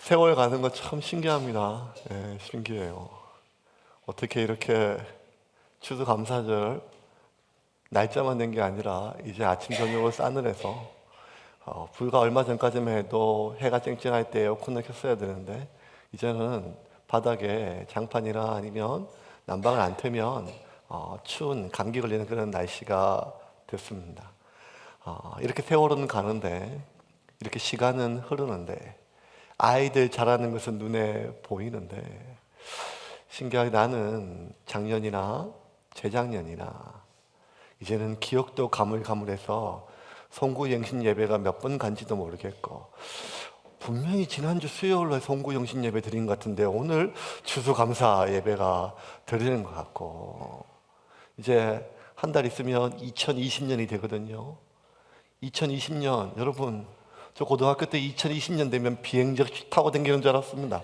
세월 가는 거 참 신기합니다. 예, 신기해요. 어떻게 이렇게 추수감사절 날짜만 낸 게 아니라 이제 아침 저녁을 싸늘해서 불과 얼마 전까지만 해도 해가 쨍쨍할 때 에어컨을 켰어야 되는데 이제는 바닥에 장판이나 아니면 난방을 안 틀면 추운 감기 걸리는 그런 날씨가 됐습니다. 이렇게 세월은 가는데 이렇게 시간은 흐르는데 아이들 자라는 것은 눈에 보이는데 신기하게 나는 작년이나 재작년이나 이제는 기억도 가물가물해서 송구영신 예배가 몇 번 간지도 모르겠고 분명히 지난주 수요일날 송구영신 예배 드린 것 같은데 오늘 추수감사 예배가 드리는 것 같고 이제 한 달 있으면 2020년이 되거든요. 2020년 여러분 저 고등학교 때 2020년 되면 비행적 타고 다니는 줄 알았습니다.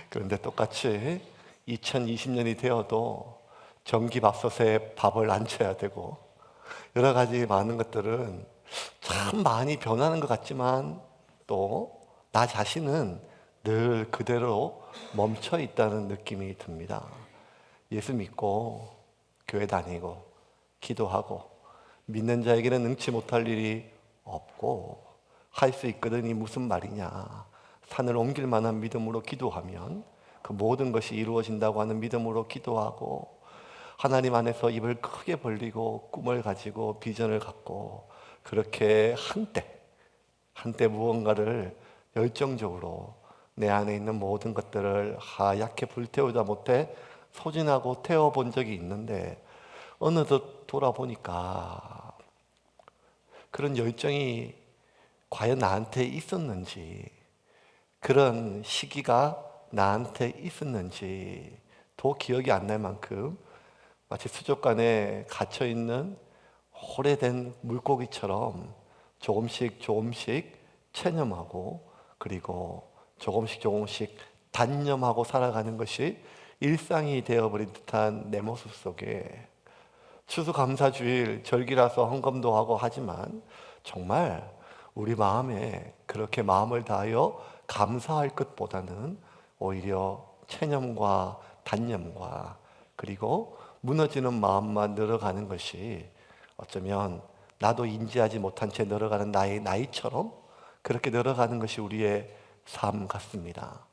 그런데 똑같이 2020년이 되어도 전기밥솥에 밥을 안 쳐야 되고 여러 가지 많은 것들은 참 많이 변하는 것 같지만 또 나 자신은 늘 그대로 멈춰 있다는 느낌이 듭니다. 예수 믿고 교회 다니고 기도하고 믿는 자에게는 능치 못할 일이 없고 할 수 있거든이 무슨 말이냐. 산을 옮길 만한 믿음으로 기도하면 그 모든 것이 이루어진다고 하는 믿음으로 기도하고 하나님 안에서 입을 크게 벌리고 꿈을 가지고 비전을 갖고 그렇게 한때 무언가를 열정적으로 내 안에 있는 모든 것들을 하얗게 불태우다 못해 소진하고 태워본 적이 있는데 어느덧 돌아보니까 그런 열정이 과연 나한테 있었는지 그런 시기가 나한테 있었는지 도 기억이 안 날 만큼 마치 수족관에 갇혀있는 오래된 물고기처럼 조금씩 체념하고 그리고 조금씩 단념하고 살아가는 것이 일상이 되어버린 듯한 내 모습 속에 추수감사주일 절기라서 헌금도 하고 하지만 정말 우리 마음에 그렇게 마음을 다하여 감사할 것보다는 오히려 체념과 단념과 그리고 무너지는 마음만 늘어가는 것이 어쩌면 나도 인지하지 못한 채 늘어가는 나의 나이처럼 그렇게 늘어가는 것이 우리의 삶 같습니다.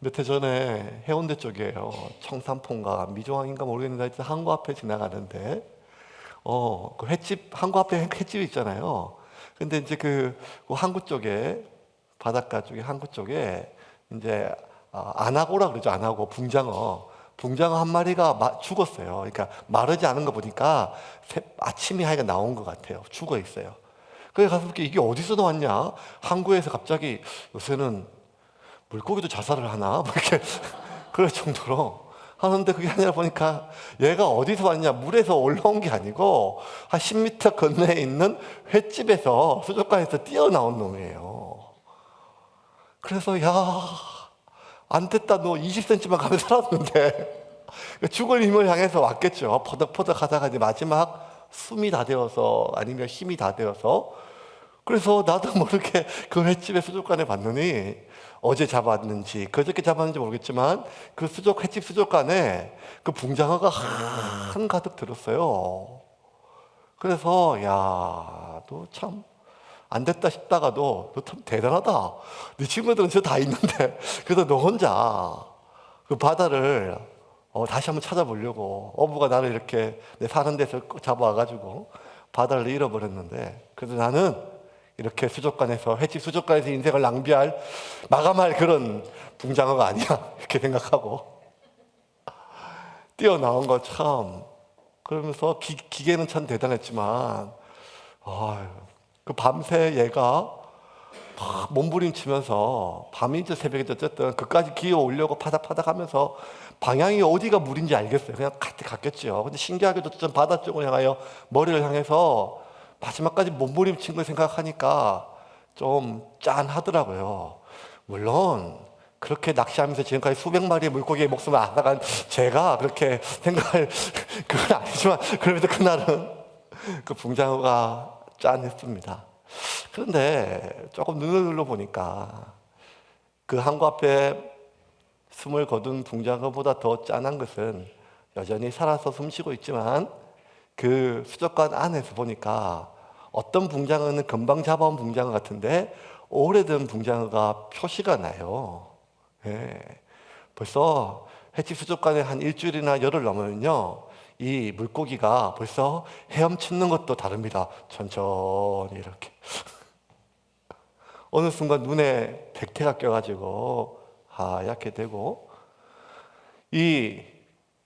몇 해 전에 해운대 쪽이에요. 청산포인가 미종항인가 모르겠는데 하여튼 항구 앞에 지나가는데 그 횟집 항구 앞에 횟집이 있잖아요. 근데 이제 그 항구 쪽에 바닷가 쪽에 항구 쪽에 이제 안하고라 그러죠. 안하고 붕장어 한 마리가 죽었어요. 그러니까 마르지 않은 거 보니까 아침이 하여가 나온 것 같아요. 죽어 있어요. 그래 가서 이게 어디서 나왔냐? 항구에서 갑자기 요새는 물고기도 자살을 하나? 뭐 이렇게 그럴 정도로 하는데 그게 아니라 보니까 얘가 어디서 왔냐? 물에서 올라온 게 아니고 한 10m 건너에 있는 횟집에서 수족관에서 뛰어나온 놈이에요. 그래서 야, 안 됐다. 너 20cm만 가면 살았는데 죽을 힘을 향해서 왔겠죠. 퍼덕퍼덕 하다가 이제 마지막 숨이 다 되어서 아니면 힘이 다 되어서 그래서 나도 모르게 그 횟집의 수족관에 봤더니 어제 잡았는지 그저께 잡았는지 모르겠지만 그 횟집 수족관에 그 붕장어가 한가득 들었어요. 그래서 야, 너 참 안 됐다 싶다가도 너 참 대단하다. 네 친구들은 저 다 있는데 그래서 너 혼자 그 바다를 다시 한번 찾아보려고 어부가 나를 이렇게 내 사는 데서 잡아와가지고 바다를 잃어버렸는데 그래서 나는 이렇게 횟집 수족관에서 인생을 마감할 그런 붕장어가 아니야 이렇게 생각하고 뛰어나온 거 참 그러면서 기계는 참 대단했지만 그 밤새 얘가 몸부림치면서 밤이죠 새벽이죠 어쨌든 그까지 기어 오려고 파닥파닥 하면서 방향이 어디가 물인지 알겠어요. 그냥 갔겠죠. 근데 신기하게도 좀 바다 쪽을 향하여 머리를 향해서 마지막까지 몸부림친 걸 생각하니까 좀 짠하더라고요. 물론 그렇게 낚시하면서 지금까지 수백 마리의 물고기의 목숨을 앗아간 제가 그렇게 생각할 그건 아니지만 그래도 그날은 그 붕장어가 짠했습니다. 그런데 조금 눈을 눌러보니까 그 항구 앞에 숨을 거둔 붕장어보다 더 짠한 것은 여전히 살아서 숨쉬고 있지만 그 수족관 안에서 보니까 어떤 붕장어는 금방 잡아온 붕장어 같은데 오래된 붕장어가 표시가 나요. 예. 벌써 횟집 수족관에 한 일주일이나 열흘 넘으면요, 이 물고기가 벌써 헤엄치는 것도 다릅니다. 천천히 이렇게. 어느 순간 눈에 백태가 껴가지고 하얗게 되고, 이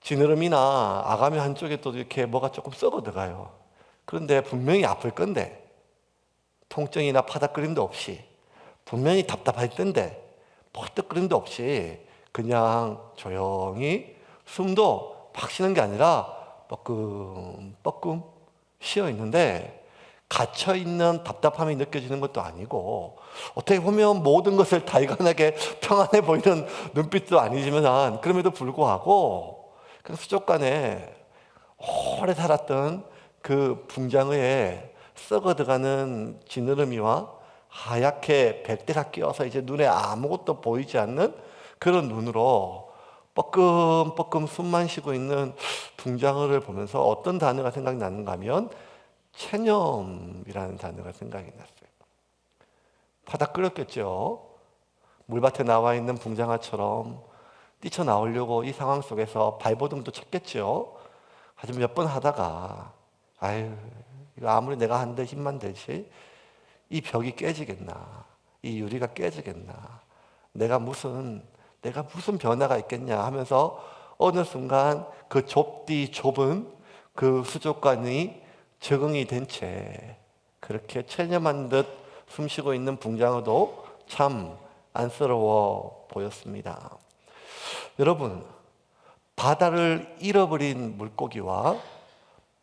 지느러미나 아가미 한쪽에 또 이렇게 뭐가 조금 썩어 들어가요. 그런데 분명히 아플 건데, 통증이나 파닥거림도 없이, 분명히 답답할 텐데 퍼뜩거림도 없이 그냥 조용히 숨도 팍 쉬는 게 아니라 뻐끔뻐끔 쉬어 있는데, 갇혀 있는 답답함이 느껴지는 것도 아니고, 어떻게 보면 모든 것을 달관하게 평안해 보이는 눈빛도 아니지만 그럼에도 불구하고 그 수족관에 오래 살았던 그 붕장어의 썩어 들어가는 지느러미와 하얗게 백대가 끼어서 이제 눈에 아무것도 보이지 않는 그런 눈으로 뻐끔뻐끔 숨만 쉬고 있는 붕장어를 보면서 어떤 단어가 생각이 나는가 하면 체념이라는 단어가 생각이 났어요. 바닥 끓였겠죠. 물밭에 나와 있는 붕장어처럼 뛰쳐나오려고 이 상황 속에서 발버둥도 쳤겠죠. 하지만 몇 번 하다가 아유, 이거 아무리 내가 한데 힘만 들지 이 벽이 깨지겠나, 이 유리가 깨지겠나, 내가 무슨 변화가 있겠냐 하면서 어느 순간 그 좁은 그 수족관이 적응이 된 채 그렇게 체념한 듯 숨쉬고 있는 붕장어도 참 안쓰러워 보였습니다. 여러분, 바다를 잃어버린 물고기와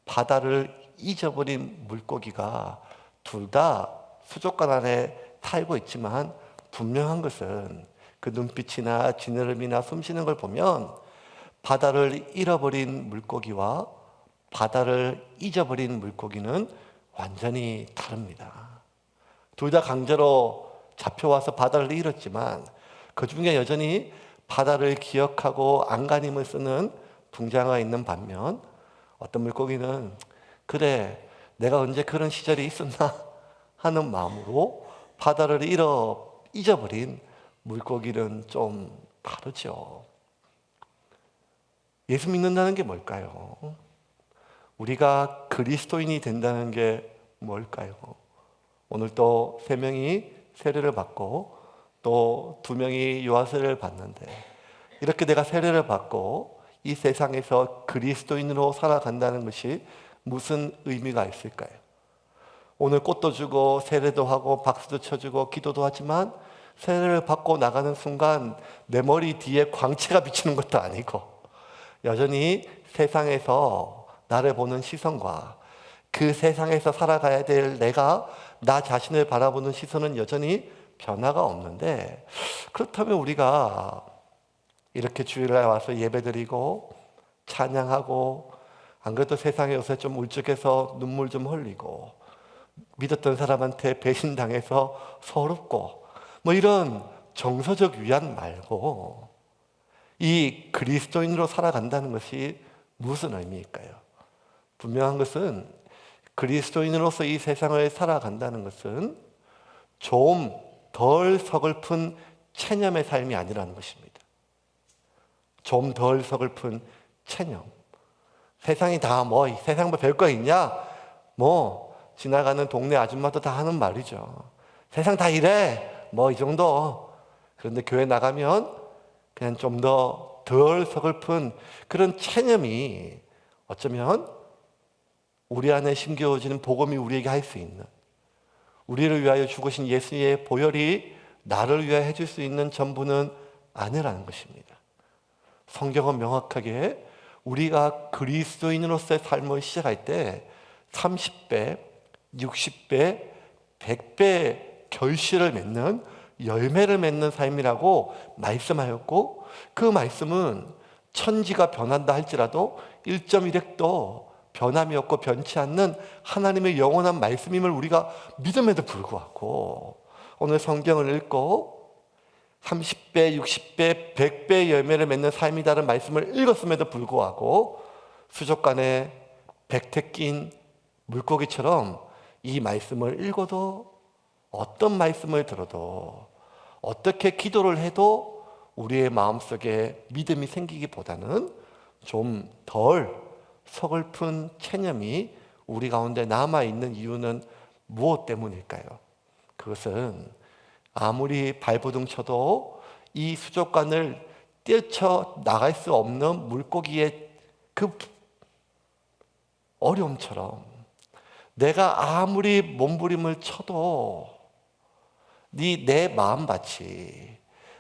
바다를 잊어버린 물고기가 둘 다 수족관 안에 살고 있지만, 분명한 것은 그 눈빛이나 지느러미나 숨쉬는 걸 보면 바다를 잃어버린 물고기와 바다를 잊어버린 물고기는 완전히 다릅니다. 둘 다 강제로 잡혀와서 바다를 잃었지만 그 중에 여전히 바다를 기억하고 안간힘을 쓰는 붕장어가 있는 반면, 어떤 물고기는 그래, 내가 언제 그런 시절이 있었나 하는 마음으로 바다를 잊어버린 물고기는 좀 다르죠. 예수 믿는다는 게 뭘까요? 우리가 그리스도인이 된다는 게 뭘까요? 오늘 또 3명이 세례를 받고 또 2명이 유아세례를 받는데, 이렇게 내가 세례를 받고 이 세상에서 그리스도인으로 살아간다는 것이 무슨 의미가 있을까요? 오늘 꽃도 주고 세례도 하고 박수도 쳐주고 기도도 하지만 세례를 받고 나가는 순간 내 머리 뒤에 광채가 비치는 것도 아니고, 여전히 세상에서 나를 보는 시선과 그 세상에서 살아가야 될 내가 나 자신을 바라보는 시선은 여전히 변화가 없는데, 그렇다면 우리가 이렇게 주일날 와서 예배드리고 찬양하고, 안 그래도 세상에 요새 좀 울적해서 눈물 좀 흘리고, 믿었던 사람한테 배신당해서 서럽고, 뭐 이런 정서적 위안 말고 이 그리스도인으로 살아간다는 것이 무슨 의미일까요? 분명한 것은 그리스도인으로서 이 세상을 살아간다는 것은 좀 덜 서글픈 체념의 삶이 아니라는 것입니다. 좀 덜 서글픈 체념. 세상이 다 뭐 세상 뭐 별거 있냐? 뭐 지나가는 동네 아줌마도 다 하는 말이죠. 세상 다 이래. 뭐 이 정도. 그런데 교회 나가면 그냥 좀 더 덜 서글픈 그런 체념이 어쩌면 우리 안에 심겨지는 복음이 우리에게 할 수 있는, 우리를 위하여 죽으신 예수의 보혈이 나를 위하여 해줄 수 있는 전부는 아니라는 것입니다. 성경은 명확하게 우리가 그리스도인으로서의 삶을 시작할 때 30배, 60배, 100배 결실을 맺는, 열매를 맺는 삶이라고 말씀하였고, 그 말씀은 천지가 변한다 할지라도 1.1획도 변함이 없고 변치 않는 하나님의 영원한 말씀임을 우리가 믿음에도 불구하고 오늘 성경을 읽고 30배, 60배, 100배 열매를 맺는 삶이라는 말씀을 읽었음에도 불구하고 수족관에 백태 낀 물고기처럼 이 말씀을 읽어도 어떤 말씀을 들어도 어떻게 기도를 해도 우리의 마음속에 믿음이 생기기보다는 좀 덜 서글픈 체념이 우리 가운데 남아있는 이유는 무엇 때문일까요? 그것은 아무리 발버둥 쳐도 이 수족관을 뛰쳐 나갈 수 없는 물고기의 그 어려움처럼 내가 아무리 몸부림을 쳐도 내 마음밭이,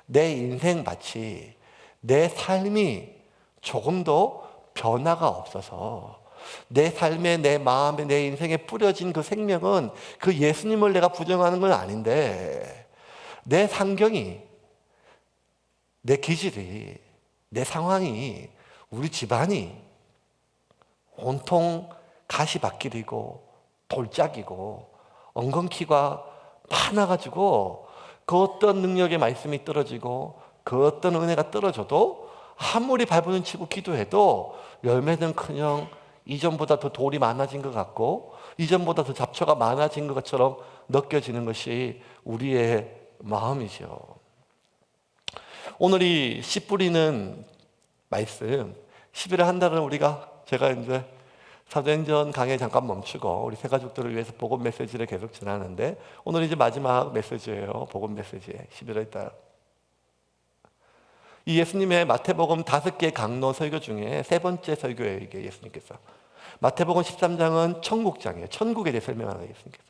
내 인생밭이, 내 삶이 조금도 변화가 없어서 내 삶에, 내 마음에, 내 인생에 뿌려진 그 생명은 그 예수님을 내가 부정하는 건 아닌데 내 환경이, 내 기질이, 내 상황이, 우리 집안이 온통 가시밭길이고 돌짝이고 엉겅퀴가 많아가지고 그 어떤 능력의 말씀이 떨어지고 그 어떤 은혜가 떨어져도 아무리 발버둥 치고 기도해도 열매는커녕 이전보다 더 돌이 많아진 것 같고 이전보다 더 잡초가 많아진 것처럼 느껴지는 것이 우리의 마음이죠. 오늘 이 씨 뿌리는 말씀 11월 한 달은 제가 이제 사도행전 강의 잠깐 멈추고 우리 새 가족들을 위해서 복음 메시지를 계속 전하는데 오늘 이제 마지막 메시지예요. 복음 메시지 11월 달. 이 예수님의 마태복음 5개 강론 설교 중에 세 번째 설교예요. 이게 예수님께서 마태복음 13장은 천국장이에요. 천국에 대해 설명하는 거예요. 예수님께서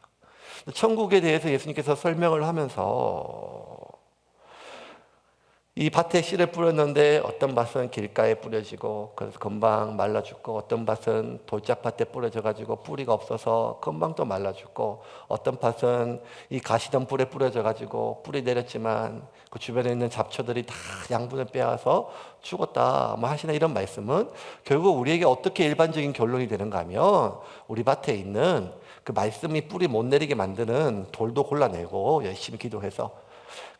천국에 대해서 예수님께서 설명을 하면서 이 밭에 씨를 뿌렸는데 어떤 밭은 길가에 뿌려지고 그래서 금방 말라 죽고 어떤 밭은 돌짝밭에 뿌려져 가지고 뿌리가 없어서 금방 또 말라 죽고 어떤 밭은 이 가시덤불에 뿌려져 가지고 뿌리 내렸지만 그 주변에 있는 잡초들이 다 양분을 빼앗아서 죽었다 하시는 이런 말씀은 결국 우리에게 어떻게 일반적인 결론이 되는가 하면 우리 밭에 있는 그 말씀이 뿌리 못 내리게 만드는 돌도 골라내고 열심히 기도해서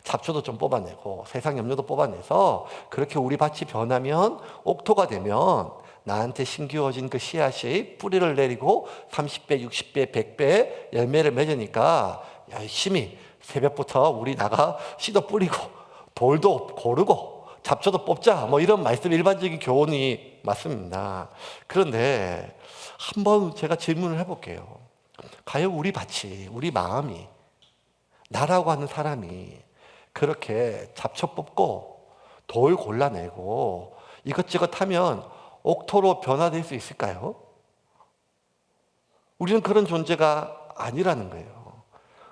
잡초도 좀 뽑아내고 세상 염려도 뽑아내서 그렇게 우리 밭이 변하면 옥토가 되면 나한테 심기워진 그 씨앗이 뿌리를 내리고 30배, 60배, 100배 열매를 맺으니까 열심히 새벽부터 우리 나가 씨도 뿌리고 돌도 고르고 잡초도 뽑자 이런 말씀 일반적인 교훈이 맞습니다. 그런데 한번 제가 질문을 해볼게요. 과연 우리 밭이, 우리 마음이, 나라고 하는 사람이 그렇게 잡초 뽑고 돌 골라내고 이것저것 하면 옥토로 변화될 수 있을까요? 우리는 그런 존재가 아니라는 거예요.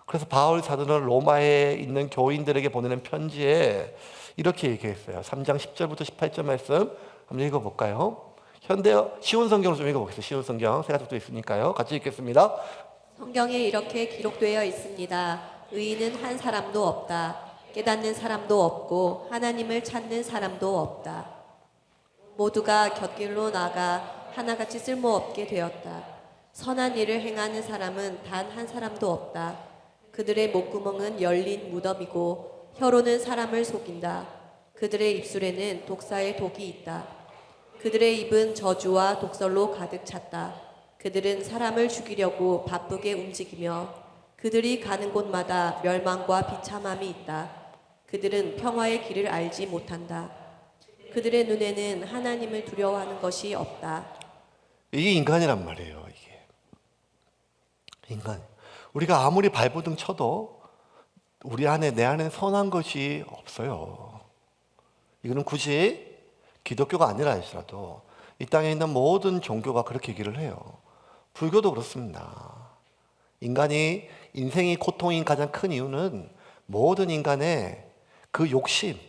그래서 바울 사도는 로마에 있는 교인들에게 보내는 편지에 이렇게 얘기했어요. 3장 10절부터 18절 말씀 한번 읽어볼까요? 현대어 쉬운 성경을 좀 읽어보겠습니다. 쉬운 성경 새 가족도 있으니까요. 같이 읽겠습니다. 성경에 이렇게 기록되어 있습니다. 의인은 한 사람도 없다. 깨닫는 사람도 없고 하나님을 찾는 사람도 없다. 모두가 곁길로 나가 하나같이 쓸모없게 되었다. 선한 일을 행하는 사람은 단 한 사람도 없다. 그들의 목구멍은 열린 무덤이고 혀로는 사람을 속인다. 그들의 입술에는 독사의 독이 있다. 그들의 입은 저주와 독설로 가득 찼다. 그들은 사람을 죽이려고 바쁘게 움직이며 그들이 가는 곳마다 멸망과 비참함이 있다. 그들은 평화의 길을 알지 못한다. 그들의 눈에는 하나님을 두려워하는 것이 없다. 이게 인간이란 말이에요. 이게 인간. 우리가 아무리 발버둥 쳐도 우리 안에, 내 안에 선한 것이 없어요. 이거는 굳이 기독교가 아니라 할지라도 이 땅에 있는 모든 종교가 그렇게 얘기를 해요. 불교도 그렇습니다. 인간이, 인생이 고통인 가장 큰 이유는 모든 인간의 그 욕심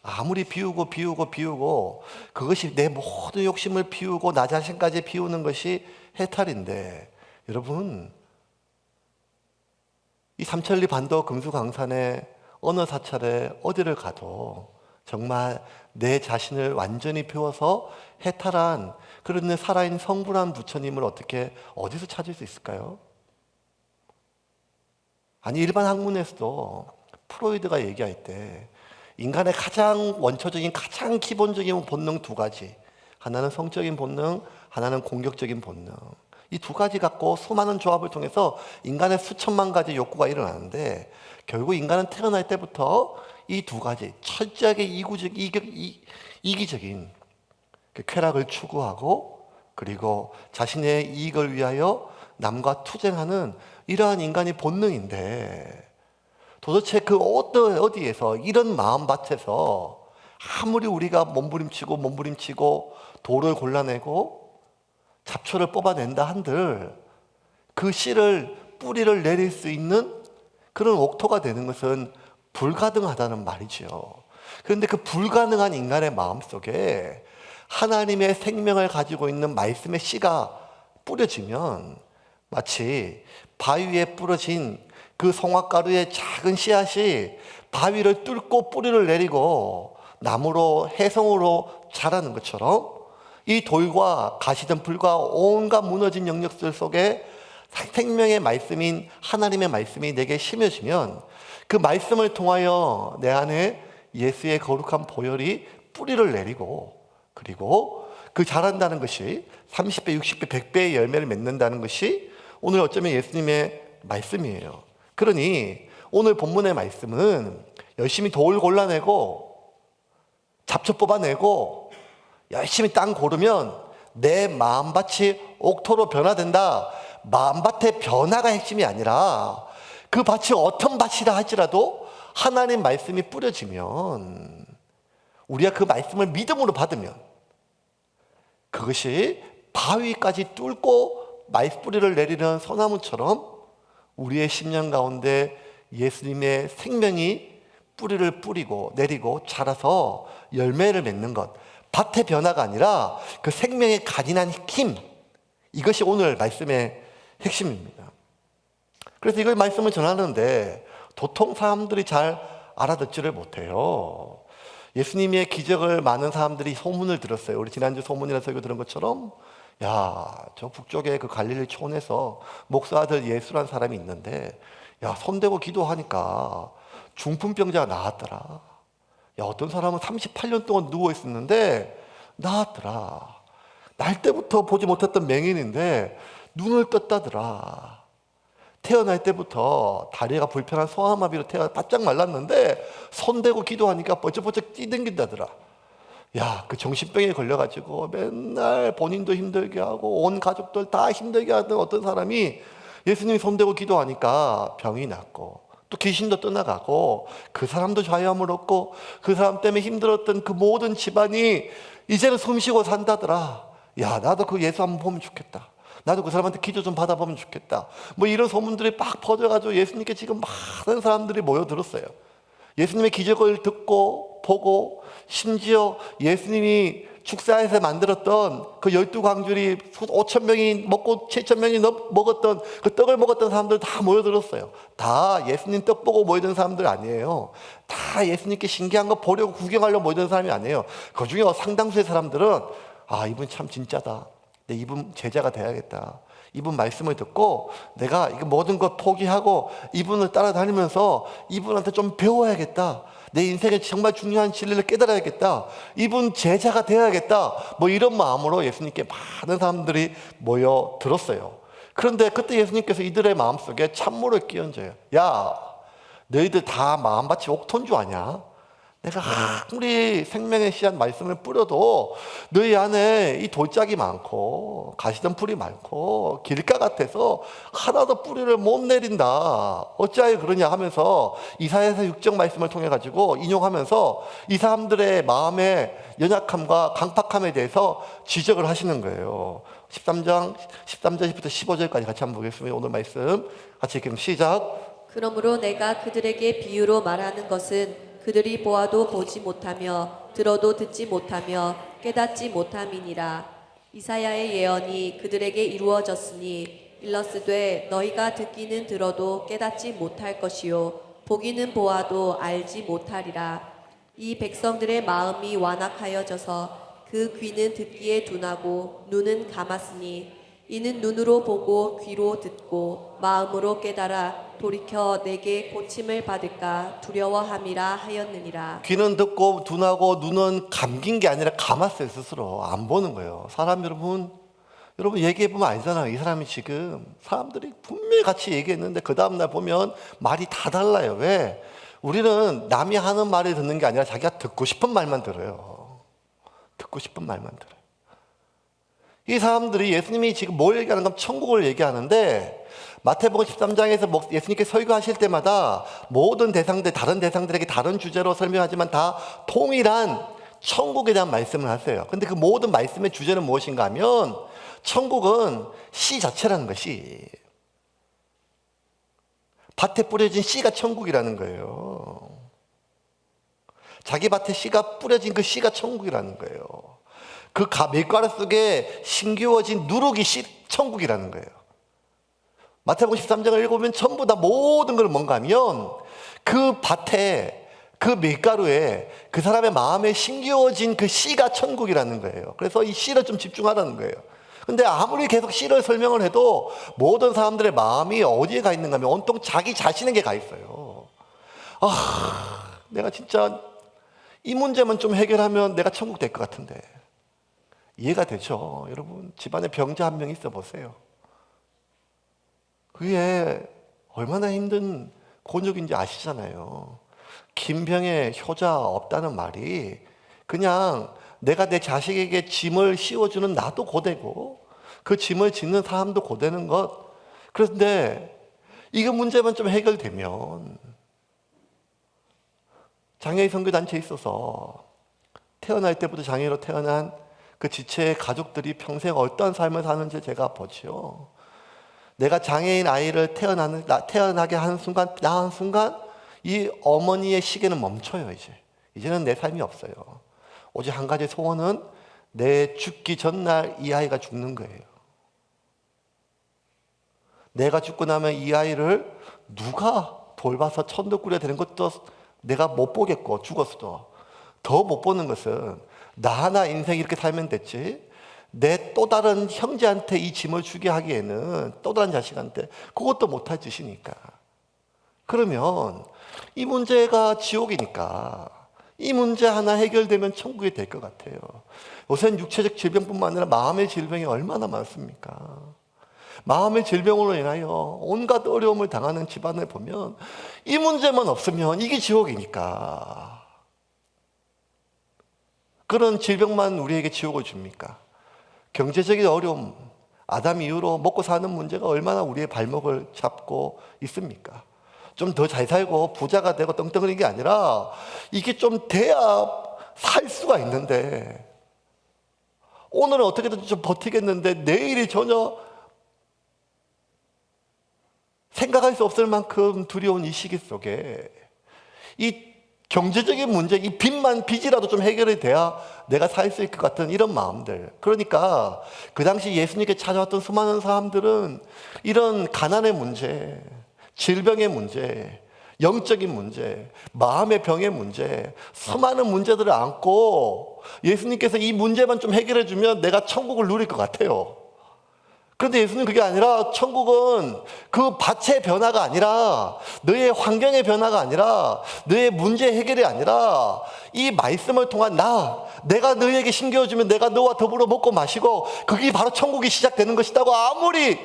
아무리 비우고 그것이 내 모든 욕심을 비우고 나 자신까지 비우는 것이 해탈인데 여러분 이 삼천리 반도 금수강산에 어느 사찰에 어디를 가도 정말 내 자신을 완전히 배워서 해탈한 그런 살아있는 성불한 부처님을 어디서 찾을 수 있을까요? 아니, 일반 학문에서도 프로이드가 얘기할 때 인간의 가장 원초적인, 가장 기본적인 본능 두 가지, 하나는 성적인 본능, 하나는 공격적인 본능, 이 두 가지 갖고 수많은 조합을 통해서 인간의 수천만 가지 욕구가 일어나는데, 결국 인간은 태어날 때부터 이 두 가지 철저하게 이기적인 그 쾌락을 추구하고, 그리고 자신의 이익을 위하여 남과 투쟁하는 이러한 인간의 본능인데, 도대체 그 어디에서 이런 마음밭에서 아무리 우리가 몸부림치고 돌을 골라내고 잡초를 뽑아낸다 한들 그 씨를, 뿌리를 내릴 수 있는 그런 옥토가 되는 것은 불가능하다는 말이죠. 그런데 그 불가능한 인간의 마음속에 하나님의 생명을 가지고 있는 말씀의 씨가 뿌려지면 마치 바위 위에 뿌려진 그 송화가루의 작은 씨앗이 바위를 뚫고 뿌리를 내리고 나무로, 해성으로 자라는 것처럼, 이 돌과 가시덤불과 온갖 무너진 영역들 속에 생명의 말씀인 하나님의 말씀이 내게 심어지면 그 말씀을 통하여 내 안에 예수의 거룩한 보혈이 뿌리를 내리고, 그리고 그 자란다는 것이 30배, 60배, 100배의 열매를 맺는다는 것이 오늘 어쩌면 예수님의 말씀이에요. 그러니 오늘 본문의 말씀은 열심히 돌 골라내고 잡초 뽑아내고 열심히 땅 고르면 내 마음밭이 옥토로 변화된다. 마음밭의 변화가 핵심이 아니라 그 밭이 어떤 밭이라 할지라도 하나님 말씀이 뿌려지면, 우리가 그 말씀을 믿음으로 받으면 그것이 바위까지 뚫고 뿌리를 내리는 소나무처럼 우리의 심령 가운데 예수님의 생명이 뿌리를 뿌리고 내리고 자라서 열매를 맺는 것, 밭의 변화가 아니라 그 생명의 간인한 힘, 이것이 오늘 말씀의 핵심입니다. 그래서 이걸 말씀을 전하는데 도통 사람들이 잘 알아듣지를 못해요. 예수님의 기적을 많은 사람들이 소문을 들었어요. 우리 지난주 소문이라 설교 들은 것처럼, 야, 저 북쪽에 그 갈릴리 촌에서 목사 아들 예수라는 사람이 있는데, 야, 손대고 기도하니까 중풍병자가 나았더라. 야, 어떤 사람은 38년 동안 누워 있었는데 나았더라. 날 때부터 보지 못했던 맹인인데 눈을 떴다더라. 태어날 때부터 다리가 불편한 소아마비로 바짝 말랐는데 손대고 기도하니까 번쩍번쩍 뛰댕긴다더라. 야, 그 정신병에 걸려가지고 맨날 본인도 힘들게 하고 온 가족들 다 힘들게 하던 어떤 사람이 예수님이 손대고 기도하니까 병이 낫고 또 귀신도 떠나가고 그 사람도 자유함을 얻고 그 사람 때문에 힘들었던 그 모든 집안이 이제는 숨쉬고 산다더라. 야, 나도 그 예수 한번 보면 좋겠다. 나도 그 사람한테 기도 좀 받아보면 좋겠다. 뭐 이런 소문들이 막 퍼져가지고 예수님께 지금 많은 사람들이 모여들었어요. 예수님의 기적을 듣고 보고, 심지어 예수님이 축사에서 만들었던 그 12광줄이 5,000명이 먹고 7,000명이 먹었던 그 떡을 먹었던 사람들 다 모여들었어요. 다 예수님 떡 보고 모여든 사람들 아니에요. 다 예수님께 신기한 거 보려고 구경하려고 모여든 사람이 아니에요. 그 중에 상당수의 사람들은, 아, 이분 참 진짜다. 내 이분 제자가 돼야겠다. 이분 말씀을 듣고 내가 이거 모든 것 포기하고 이분을 따라다니면서 이분한테 좀 배워야겠다. 내 인생에 정말 중요한 진리를 깨달아야겠다. 이분 제자가 되어야겠다. 뭐 이런 마음으로 예수님께 많은 사람들이 모여 들었어요. 그런데 그때 예수님께서 이들의 마음속에 찬물을 끼얹어요. 야, 너희들 다 마음밭이 옥토인 줄 아냐? 내가 아무리 생명의 씨앗 말씀을 뿌려도 너희 안에 이 돌짝이 많고 가시덤불이 많고 길가 같아서 하나도 뿌리를 못 내린다. 어찌하여 그러냐 하면서 이사야서 6장 말씀을 통해 가지고 인용하면서 이 사람들의 마음의 연약함과 강팍함에 대해서 지적을 하시는 거예요. 13절부터 15절까지 같이 한번 보겠습니다. 오늘 말씀 같이 읽으면 시작. 그러므로 내가 그들에게 비유로 말하는 것은 그들이 보아도 보지 못하며 들어도 듣지 못하며 깨닫지 못함이니라. 이사야의 예언이 그들에게 이루어졌으니 일러스되 너희가 듣기는 들어도 깨닫지 못할 것이요 보기는 보아도 알지 못하리라. 이 백성들의 마음이 완악하여져서 그 귀는 듣기에 둔하고 눈은 감았으니 이는 눈으로 보고 귀로 듣고 마음으로 깨달아 돌이켜 내게 고침을 받을까 두려워함이라 하였느니라. 귀는 듣고 둔하고 눈은 감긴 게 아니라 감았어요. 스스로 안 보는 거예요. 사람 여러분 얘기해 보면 알잖아요. 이 사람이 지금 사람들이 분명히 같이 얘기했는데 그 다음날 보면 말이 다 달라요. 왜? 우리는 남이 하는 말을 듣는 게 아니라 자기가 듣고 싶은 말만 들어요. 듣고 싶은 말만 들어요. 이 사람들이 예수님이 지금 뭘 얘기하는 건 천국을 얘기하는데 마태복음 13장에서 예수님께 설교하실 때마다 모든 대상들, 다른 대상들에게 다른 주제로 설명하지만 다 동일한 천국에 대한 말씀을 하세요. 근데 그 모든 말씀의 주제는 무엇인가 하면 천국은 씨 자체라는 것이 밭에 뿌려진 씨가 천국이라는 거예요. 자기 밭에 씨가 뿌려진 그 씨가 천국이라는 거예요. 그 밀가루 속에 심기워진 누룩이 천국이라는 거예요. 마태복음 13장을 읽어보면 전부 다 모든 걸 뭔가 하면 그 밭에 그 밀가루에 그 사람의 마음에 심기워진 그 씨가 천국이라는 거예요. 그래서 이 씨를 좀 집중하라는 거예요. 근데 아무리 계속 씨를 설명을 해도 모든 사람들의 마음이 어디에 가 있는가 하면 온통 자기 자신에게 가 있어요. 내가 진짜 이 문제만 좀 해결하면 내가 천국 될 것 같은데. 이해가 되죠? 여러분, 집안에 병자 한 명 있어 보세요. 그게 얼마나 힘든 곤욕인지 아시잖아요. 긴 병에 효자 없다는 말이 그냥 내가 내 자식에게 짐을 씌워주는 나도 고되고 그 짐을 짓는 사람도 고되는 것. 그런데 이거 문제만 좀 해결되면 장애인 선교단체에 있어서 태어날 때부터 장애인으로 태어난 그 지체의 가족들이 평생 어떤 삶을 사는지 제가 보죠. 내가 장애인 아이를 태어나게 하는 순간, 낳은 순간 이 어머니의 시계는 멈춰요. 이제는 내 삶이 없어요. 오직 한 가지 소원은 내 죽기 전날 이 아이가 죽는 거예요. 내가 죽고 나면 이 아이를 누가 돌봐서 천국 꾸려야 되는 것도 내가 못 보겠고 죽었어도 더 못 보는 것은 나 하나 인생 이렇게 살면 됐지 내 또 다른 형제한테 이 짐을 주게 하기에는 또 다른 자식한테 그것도 못할 짓이니까. 그러면 이 문제가 지옥이니까 이 문제 하나 해결되면 천국이 될 것 같아요. 요새는 육체적 질병뿐만 아니라 마음의 질병이 얼마나 많습니까? 마음의 질병으로 인하여 온갖 어려움을 당하는 집안을 보면 이 문제만 없으면 이게 지옥이니까. 그런 질병만 우리에게 지옥을 줍니까? 경제적인 어려움, 아담 이후로 먹고 사는 문제가 얼마나 우리의 발목을 잡고 있습니까? 좀 더 잘 살고 부자가 되고 떵떵거리는 게 아니라 이게 좀 돼야 살 수가 있는데 오늘은 어떻게든 좀 버티겠는데 내일이 전혀 생각할 수 없을 만큼 두려운 이 시기 속에 이 경제적인 문제, 이 빚이라도 좀 해결이 돼야 내가 살 수 있을 것 같은 이런 마음들. 그러니까 그 당시 예수님께 찾아왔던 수많은 사람들은 이런 가난의 문제, 질병의 문제, 영적인 문제, 마음의 병의 문제, 수많은 문제들을 안고 예수님께서 이 문제만 좀 해결해 주면 내가 천국을 누릴 것 같아요. 그런데 예수님 그게 아니라 천국은 그 밭의 변화가 아니라 너의 환경의 변화가 아니라 너의 문제 해결이 아니라 이 말씀을 통한 내가 너에게 심겨주면 내가 너와 더불어 먹고 마시고 그게 바로 천국이 시작되는 것이라고 아무리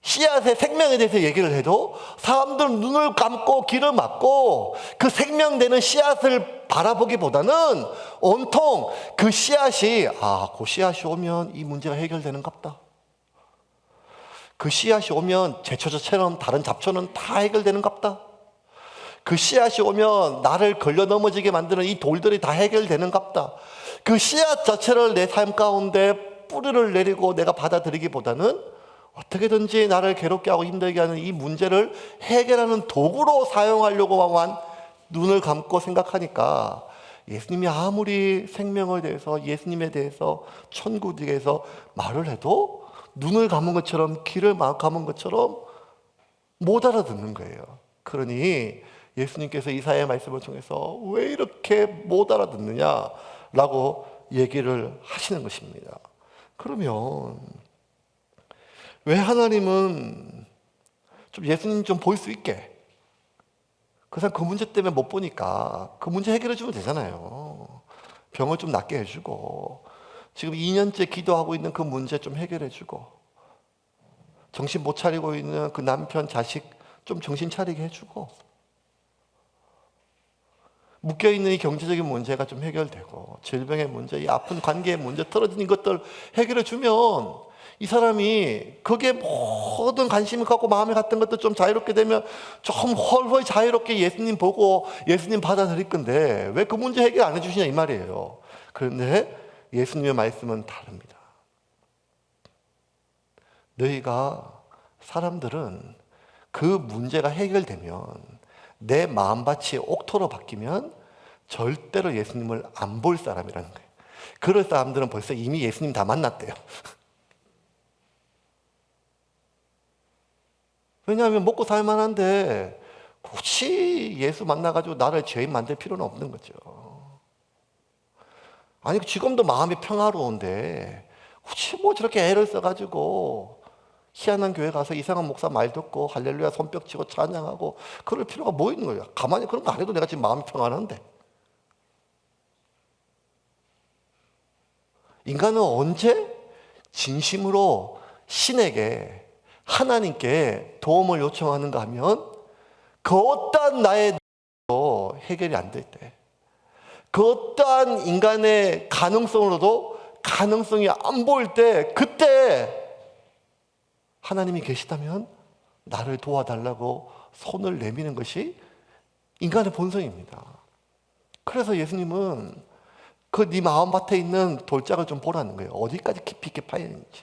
씨앗의 생명에 대해서 얘기를 해도 사람들은 눈을 감고 귀를 막고 그 생명되는 씨앗을 바라보기보다는 온통 그 씨앗이 그 씨앗이 오면 이 문제가 해결되는갑다. 그 씨앗이 오면 제초저처럼 다른 잡초는 다 해결되는갑다. 그 씨앗이 오면 나를 걸려 넘어지게 만드는 이 돌들이 다 해결되는갑다. 그 씨앗 자체를 내 삶 가운데 뿌리를 내리고 내가 받아들이기보다는 어떻게든지 나를 괴롭게 하고 힘들게 하는 이 문제를 해결하는 도구로 사용하려고만 눈을 감고 생각하니까 예수님이 아무리 생명에 대해서 예수님에 대해서 천국에 대해서 말을 해도 눈을 감은 것처럼 귀를 감은 것처럼 못 알아듣는 거예요. 그러니 예수님께서 이사야의 말씀을 통해서 왜 이렇게 못 알아듣느냐라고 얘기를 하시는 것입니다. 그러면 왜 하나님은 좀 예수님 좀 볼 수 있게, 그 사람 그 문제 때문에 못 보니까 그 문제 해결해 주면 되잖아요. 병을 좀 낫게 해주고, 지금 2년째 기도하고 있는 그 문제 좀 해결해 주고, 정신 못 차리고 있는 그 남편 자식 좀 정신 차리게 해주고, 묶여있는 이 경제적인 문제가 좀 해결되고, 질병의 문제, 이 아픈 관계의 문제, 떨어지는 것들 해결해 주면 이 사람이 거기에 모든 관심을 갖고 마음에 갔던 것도 좀 자유롭게 되면 좀 훨훨 자유롭게 예수님 보고 예수님 받아들일 건데 왜 그 문제 해결 안 해주시냐 이 말이에요. 그런데 예수님의 말씀은 다릅니다. 너희가, 사람들은 그 문제가 해결되면, 내 마음밭이 옥토로 바뀌면 절대로 예수님을 안 볼 사람이라는 거예요. 그럴 사람들은 벌써 이미 예수님 다 만났대요. 왜냐하면 먹고 살만한데 굳이 예수 만나가지고 나를 죄인 만들 필요는 없는 거죠. 아니 지금도 마음이 평화로운데 굳이 뭐 저렇게 애를 써가지고 희한한 교회 가서 이상한 목사 말 듣고 할렐루야 손뼉 치고 찬양하고 그럴 필요가 뭐 있는 거예요. 가만히 그런 거 안 해도 내가 지금 마음이 평안한데. 인간은 언제 진심으로 신에게, 하나님께 도움을 요청하는가 하면 그 어떠한 나의 해결이 안 될 때, 그 어떠한 인간의 가능성으로도 가능성이 안 보일 때, 그때 하나님이 계시다면 나를 도와달라고 손을 내미는 것이 인간의 본성입니다. 그래서 예수님은 그 네 마음밭에 있는 돌짝을 좀 보라는 거예요. 어디까지 깊이 있게 파이는지.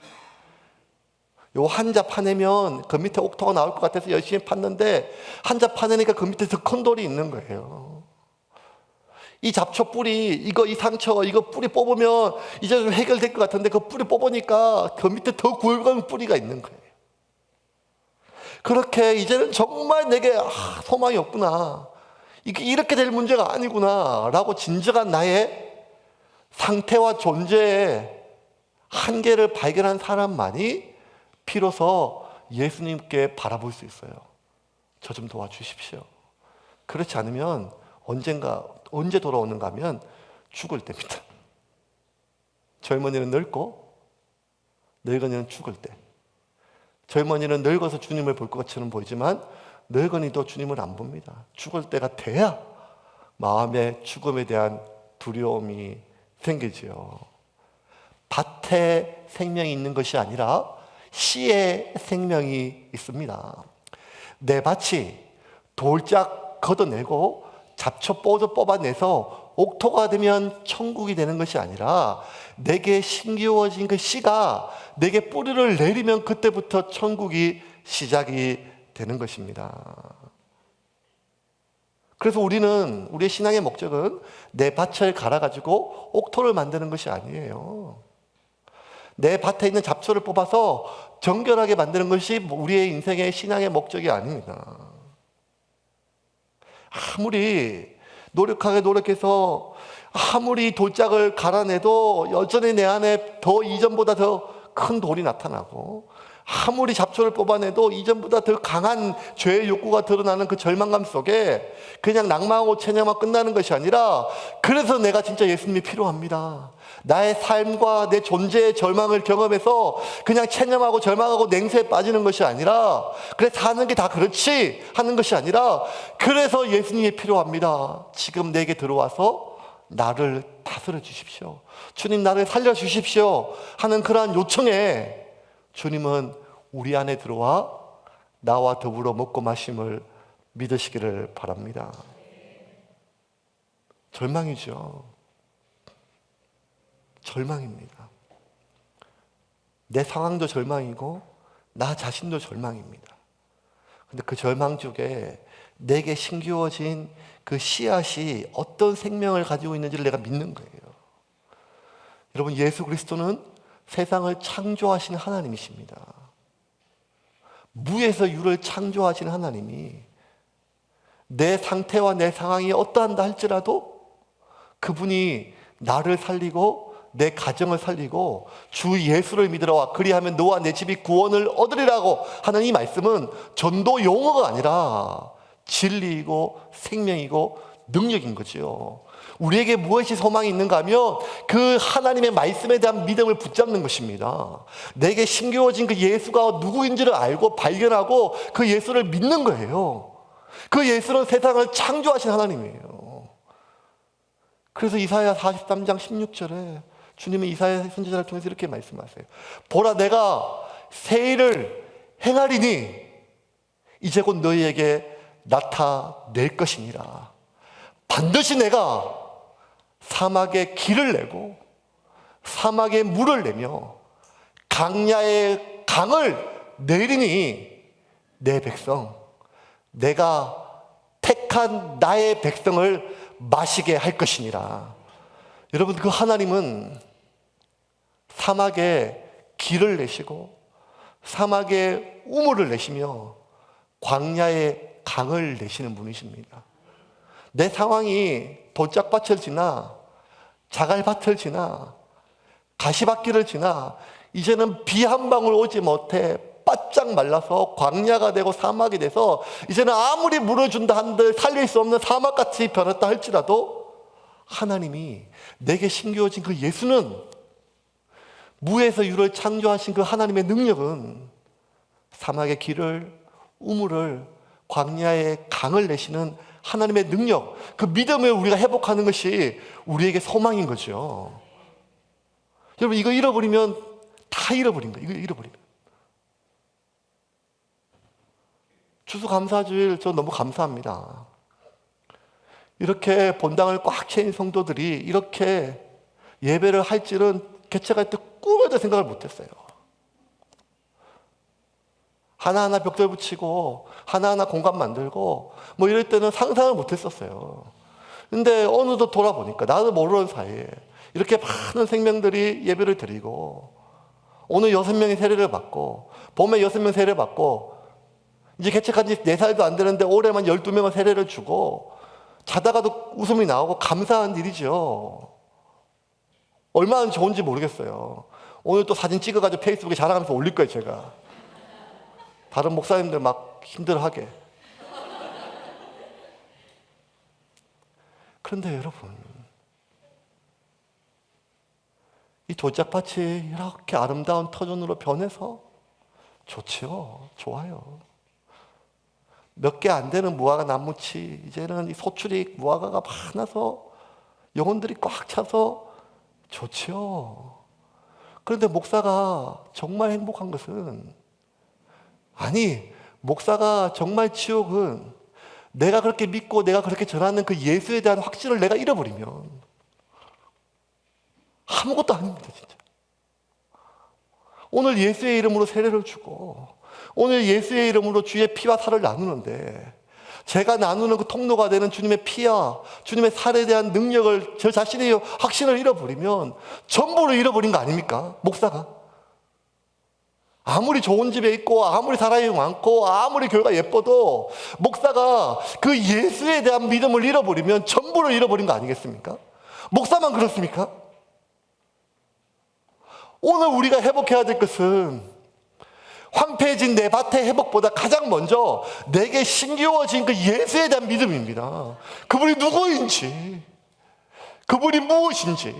요 한자 파내면 그 밑에 옥토가 나올 것 같아서 열심히 팠는데 한자 파내니까 그 밑에 더 큰 돌이 있는 거예요. 이 잡초 뿌리, 이 상처, 이거 뿌리 뽑으면 이제 좀 해결될 것 같은데 그 뿌리 뽑으니까 그 밑에 더 굵은 뿌리가 있는 거예요. 그렇게 이제는 정말 내게 소망이 없구나, 이렇게 될 문제가 아니구나 라고 진정한 나의 상태와 존재의 한계를 발견한 사람만이 비로소 예수님께 바라볼 수 있어요. 저 좀 도와주십시오. 그렇지 않으면 언제 돌아오는가 하면 죽을 때입니다. 젊은이는 늙고 늙은이는 죽을 때. 젊은이는 늙어서 주님을 볼 것처럼 보이지만 늙은이도 주님을 안 봅니다. 죽을 때가 돼야 마음의 죽음에 대한 두려움이 생기지요. 밭에 생명이 있는 것이 아니라 씨에 생명이 있습니다. 내 밭이 돌짝 걷어내고 잡초 뽑아내서 옥토가 되면 천국이 되는 것이 아니라 내게 심기워진 그 씨가 내게 뿌리를 내리면 그때부터 천국이 시작이 되는 것입니다. 그래서 우리의 신앙의 목적은 내 밭을 갈아가지고 옥토를 만드는 것이 아니에요. 내 밭에 있는 잡초를 뽑아서 정결하게 만드는 것이 우리의 인생의 신앙의 목적이 아닙니다. 아무리 노력해서 아무리 돌짝을 갈아내도 여전히 내 안에 이전보다 더 큰 돌이 나타나고, 아무리 잡초를 뽑아내도 이전보다 더 강한 죄의 욕구가 드러나는 그 절망감 속에 그냥 낭만하고 체념하고 끝나는 것이 아니라, 그래서 내가 진짜 예수님이 필요합니다, 나의 삶과 내 존재의 절망을 경험해서 그냥 체념하고 절망하고 냉세에 빠지는 것이 아니라, 그래 사는 게 다 그렇지 하는 것이 아니라, 그래서 예수님이 필요합니다, 지금 내게 들어와서 나를 다스려 주십시오, 주님 나를 살려 주십시오 하는 그러한 요청에 주님은 우리 안에 들어와 나와 더불어 먹고 마심을 믿으시기를 바랍니다. 절망이죠. 절망입니다. 내 상황도 절망이고 나 자신도 절망입니다. 근데 그 절망 쪽에 내게 심기워진 그 씨앗이 어떤 생명을 가지고 있는지를 내가 믿는 거예요. 여러분, 예수 그리스도는 세상을 창조하신 하나님이십니다. 무에서 유를 창조하신 하나님이 내 상태와 내 상황이 어떠한다 할지라도 그분이 나를 살리고 내 가정을 살리고 주 예수를 믿으라 그리하면 너와 내 집이 구원을 얻으리라고 하는 이 말씀은 전도 용어가 아니라 진리이고 생명이고 능력인 거지요. 우리에게 무엇이 소망이 있는가 하면 그 하나님의 말씀에 대한 믿음을 붙잡는 것입니다. 내게 심겨워진 그 예수가 누구인지를 알고 발견하고 그 예수를 믿는 거예요. 그 예수는 세상을 창조하신 하나님이에요. 그래서 이사야 43장 16절에 주님은 이사야 선지자를 통해서 이렇게 말씀하세요. 보라, 내가 새 일을 행하리니 이제 곧 너희에게 나타낼 것이니라. 반드시 내가 사막에 길을 내고 사막에 물을 내며 강야에 강을 내리니 내 백성, 내가 택한 나의 백성을 마시게 할 것이니라. 여러분, 그 하나님은 사막에 길을 내시고 사막에 우물을 내시며 광야에 강을 내시는 분이십니다. 내 상황이 돌짝밭을 지나 자갈밭을 지나 가시밭길을 지나 이제는 비 한 방울 오지 못해 바짝 말라서 광야가 되고 사막이 돼서 이제는 아무리 물어준다 한들 살릴 수 없는 사막같이 변했다 할지라도 하나님이 내게 심겨진 그 예수는, 무에서 유를 창조하신 그 하나님의 능력은 사막의 길을, 우물을, 광야의 강을 내시는 하나님의 능력, 그 믿음을 우리가 회복하는 것이 우리에게 소망인 거죠. 여러분, 이거 잃어버리면 다 잃어버린 거예요. 이거 잃어버리면. 추수감사주일 저 너무 감사합니다. 이렇게 본당을 꽉 채인 성도들이 이렇게 예배를 할 줄은 개척할 때 꿈에도 생각을 못했어요. 하나하나 벽돌 붙이고 하나하나 공간 만들고 뭐 이럴 때는 상상을 못했었어요. 근데 어느덧 돌아보니까 나도 모르는 사이에 이렇게 많은 생명들이 예배를 드리고 오늘 6명이 세례를 받고 봄에 6명 세례 받고 이제 개척한 지 4살도 안 되는데 올해만 12명을 세례를 주고 자다가도 웃음이 나오고 감사한 일이죠. 얼마나 좋은지 모르겠어요. 오늘 또 사진 찍어가지고 페이스북에 자랑하면서 올릴 거예요, 제가. 다른 목사님들 막 힘들어하게. 그런데 여러분, 이 돌짝밭이 이렇게 아름다운 터전으로 변해서 좋지요. 좋아요. 몇 개 안 되는 무화과 나무치 이제는 이 소출이 무화과가 많아서 영혼들이 꽉 차서 좋지요. 그런데 목사가 정말 행복한 것은, 아니, 목사가 정말 치욕은 내가 그렇게 믿고 내가 그렇게 전하는 그 예수에 대한 확신을 내가 잃어버리면 아무것도 아닙니다, 진짜. 오늘 예수의 이름으로 세례를 주고 오늘 예수의 이름으로 주의 피와 살을 나누는데 제가 나누는 그 통로가 되는 주님의 피와 주님의 살에 대한 능력을 저 자신의 확신을 잃어버리면 전부를 잃어버린 거 아닙니까? 목사가. 아무리 좋은 집에 있고 아무리 사람이 많고 아무리 교회가 예뻐도 목사가 그 예수에 대한 믿음을 잃어버리면 전부를 잃어버린 거 아니겠습니까? 목사만 그렇습니까? 오늘 우리가 회복해야 될 것은 황폐해진 내 밭의 회복보다 가장 먼저 내게 신기워진 그 예수에 대한 믿음입니다. 그분이 누구인지, 그분이 무엇인지,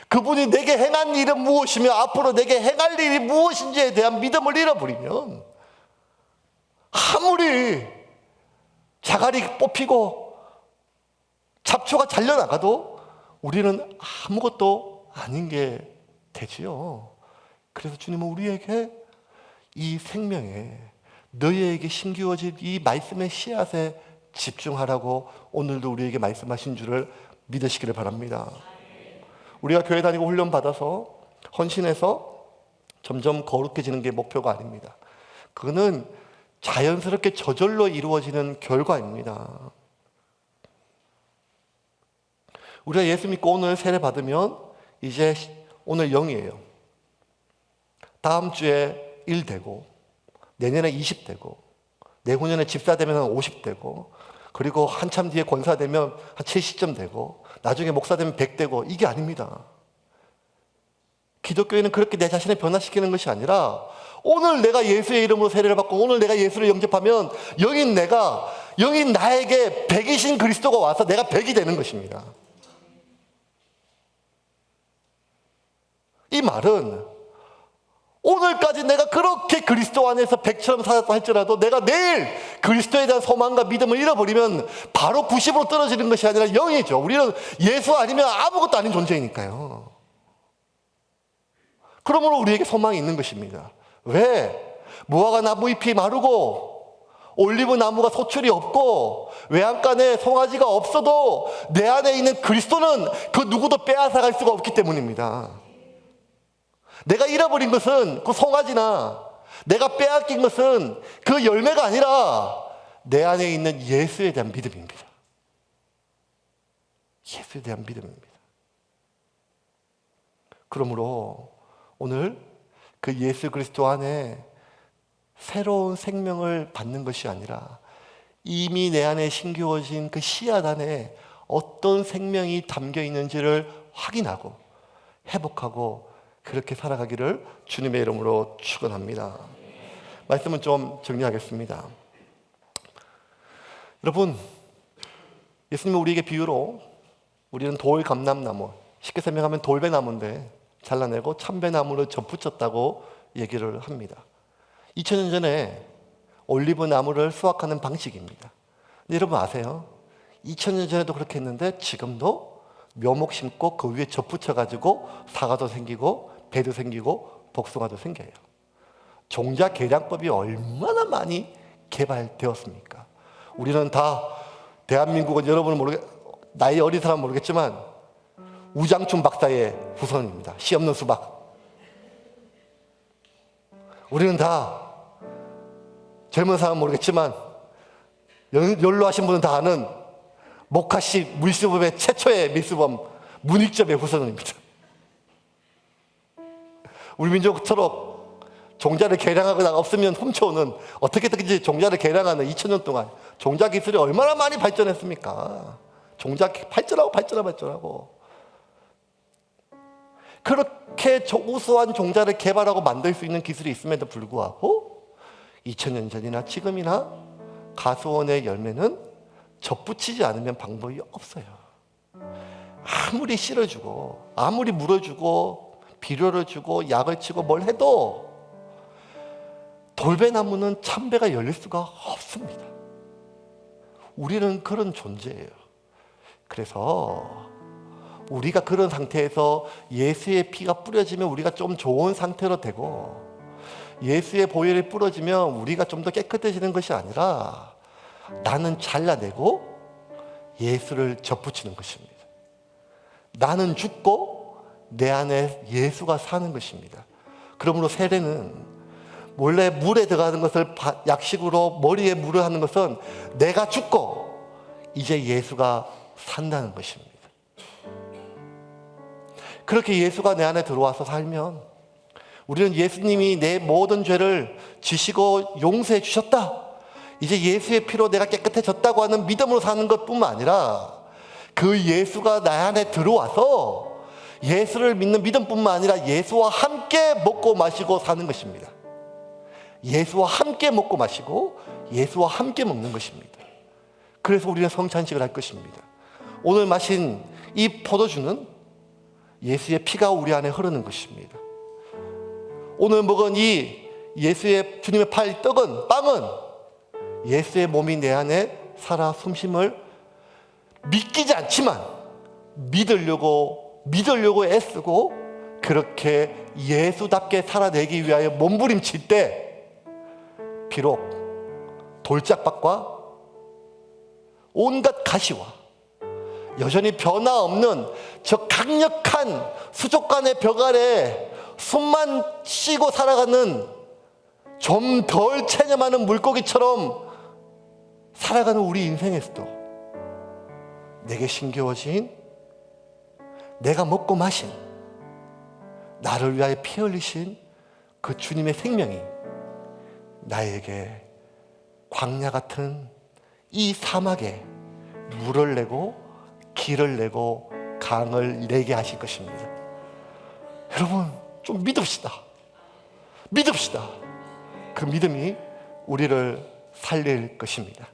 그분이 내게 행한 일은 무엇이며 앞으로 내게 행할 일이 무엇인지에 대한 믿음을 잃어버리면 아무리 자갈이 뽑히고 잡초가 잘려나가도 우리는 아무것도 아닌 게 되지요. 그래서 주님은 우리에게 이 생명에, 너희에게 심기워진 이 말씀의 씨앗에 집중하라고 오늘도 우리에게 말씀하신 줄을 믿으시기를 바랍니다. 우리가 교회 다니고 훈련 받아서 헌신해서 점점 거룩해지는 게 목표가 아닙니다. 그거는 자연스럽게 저절로 이루어지는 결과입니다. 우리가 예수 믿고 오늘 세례 받으면 이제 오늘 0이에요. 다음 주에 1 되고 내년에 20 되고 내후년에 집사 되면 50 되고 그리고 한참 뒤에 권사 되면 한 70점 되고 나중에 목사 되면 100 되고, 이게 아닙니다. 기독교회는 그렇게 내 자신을 변화시키는 것이 아니라 오늘 내가 예수의 이름으로 세례를 받고 오늘 내가 예수를 영접하면 영인 나에게 100이신 그리스도가 와서 내가 100이 되는 것입니다. 이 말은 오늘까지 내가 그렇게 그리스도 안에서 100처럼 살았다 할지라도 내가 내일 그리스도에 대한 소망과 믿음을 잃어버리면 바로 90으로 떨어지는 것이 아니라 0이죠. 우리는 예수 아니면 아무것도 아닌 존재이니까요. 그러므로 우리에게 소망이 있는 것입니다. 왜? 무화과 나무 잎이 마르고 올리브 나무가 소출이 없고 외양간에 송아지가 없어도 내 안에 있는 그리스도는 그 누구도 빼앗아갈 수가 없기 때문입니다. 내가 잃어버린 것은 그 송아지나 내가 빼앗긴 것은 그 열매가 아니라 내 안에 있는 예수에 대한 믿음입니다. 예수에 대한 믿음입니다. 그러므로 오늘 그 예수 그리스도 안에 새로운 생명을 받는 것이 아니라 이미 내 안에 심겨진 그 씨앗 안에 어떤 생명이 담겨 있는지를 확인하고 회복하고 그렇게 살아가기를 주님의 이름으로 축원합니다. 말씀은 좀 정리하겠습니다. 여러분, 예수님은 우리에게 비유로 우리는 돌감람나무, 쉽게 설명하면 돌배나무인데 잘라내고 참배나무를 접붙였다고 얘기를 합니다. 2000년 전에 올리브 나무를 수확하는 방식입니다. 근데 여러분 아세요? 2000년 전에도 그렇게 했는데 지금도 묘목 심고 그 위에 접붙여가지고 사과도 생기고 배도 생기고 복숭아도 생겨요. 종자 개량법이 얼마나 많이 개발되었습니까? 우리는 다 대한민국은 여러분은 나이 어린 사람은 모르겠지만 우장춘 박사의 후손입니다. 씨 없는 수박. 우리는 다 젊은 사람은 모르겠지만 연로하신 분은 다 아는 모카씨 물수법의 최초의 밀수범 문익점의 후손입니다. 우리 민족처럼 종자를 개량하거나 없으면 훔쳐오는 어떻게든지 종자를 개량하는 2000년 동안 종자 기술이 얼마나 많이 발전했습니까? 종자 발전하고 그렇게 우수한 종자를 개발하고 만들 수 있는 기술이 있음에도 불구하고 2000년 전이나 지금이나 가수원의 열매는 접붙이지 않으면 방법이 없어요. 아무리 실어주고 아무리 물어주고 비료를 주고 약을 치고 뭘 해도 돌배나무는 참배가 열릴 수가 없습니다. 우리는 그런 존재예요. 그래서 우리가 그런 상태에서 예수의 피가 뿌려지면 우리가 좀 좋은 상태로 되고 예수의 보혈이 뿌려지면 우리가 좀 더 깨끗해지는 것이 아니라 나는 잘라내고 예수를 접붙이는 것입니다. 나는 죽고 내 안에 예수가 사는 것입니다. 그러므로 세례는 몰래 물에 들어가는 것을 약식으로 머리에 물을 하는 것은 내가 죽고 이제 예수가 산다는 것입니다. 그렇게 예수가 내 안에 들어와서 살면 우리는 예수님이 내 모든 죄를 지시고 용서해 주셨다. 이제 예수의 피로 내가 깨끗해졌다고 하는 믿음으로 사는 것뿐만 아니라 그 예수가 내 안에 들어와서 예수를 믿는 믿음뿐만 아니라 예수와 함께 먹고 마시고 사는 것입니다. 예수와 함께 먹고 마시고 예수와 함께 먹는 것입니다. 그래서 우리는 성찬식을 할 것입니다. 오늘 마신 이 포도주는 예수의 피가 우리 안에 흐르는 것입니다. 오늘 먹은 이 예수의 주님의 팔 떡은 빵은 예수의 몸이 내 안에 살아 숨심을 믿기지 않지만 믿으려고 애쓰고 그렇게 예수답게 살아내기 위하여 몸부림칠 때 비록 돌짝밭과 온갖 가시와 여전히 변화 없는 저 강력한 수족관의 벽 아래 숨만 쉬고 살아가는 좀 덜 체념하는 물고기처럼 살아가는 우리 인생에서도 내게 심겨진 내가 먹고 마신 나를 위하여 피 흘리신 그 주님의 생명이 나에게 광야 같은 이 사막에 물을 내고 길을 내고 강을 내게 하실 것입니다. 여러분, 좀 믿읍시다. 믿읍시다. 그 믿음이 우리를 살릴 것입니다.